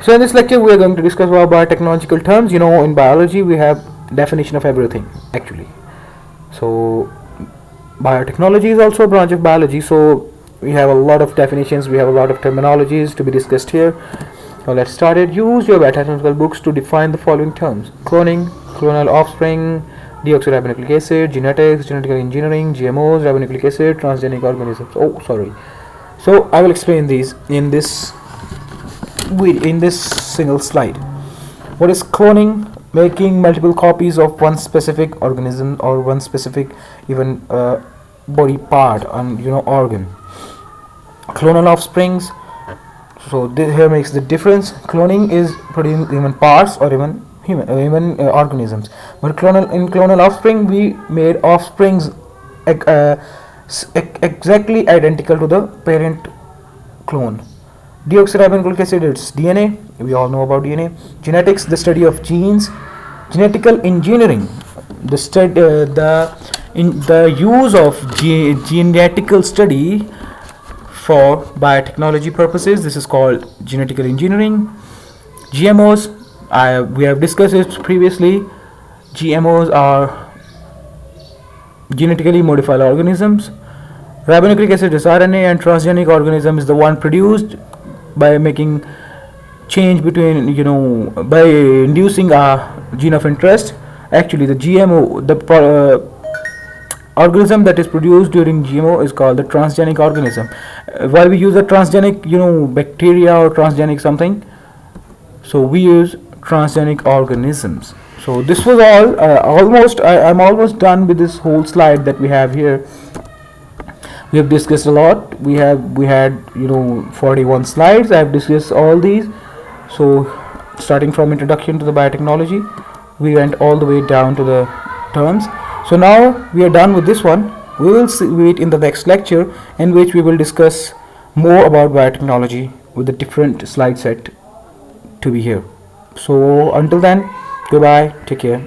So in this lecture we are going to discuss about biotechnological terms. You know, in biology we have definition of everything actually. So biotechnology is also a branch of biology, so we have a lot of definitions, we have a lot of terminologies to be discussed here. Now let's start it. Use your biotechnical books to define the following terms: cloning, clonal offspring, deoxyribonucleic acid, genetics, genetic engineering, GMOs, ribonucleic acid, transgenic organisms. Oh, sorry. So I will explain these in this single slide. What is cloning? Making multiple copies of one specific organism or one specific even body part and organ. Clonal offsprings. So this here makes the difference. Cloning is producing human parts or even human organisms. But in clonal offspring we made offsprings exactly identical to the parent clone. Deoxyribonucleic acid, it's DNA. We all know about DNA. Genetics, the study of genes. Genetical engineering, the use of genetical study for biotechnology purposes. This is called genetical engineering. GMOs, we have discussed it previously. GMOs are genetically modified organisms. Ribonucleic acid is RNA, and transgenic organism is the one produced by making change between by inducing a gene of interest. Actually the GMO, the organism that is produced during GMO is called the transgenic organism. While we use a transgenic bacteria or transgenic something, so we use transgenic organisms. So this was all I'm almost done with this whole slide that we have here. We have discussed a lot. We had 41 slides. I have discussed all these. So starting from introduction to the biotechnology, we went all the way down to the terms. So now we are done with this one. We will meet in the next lecture, in which we will discuss more about biotechnology with a different slide set to be here. So until then, goodbye, take care.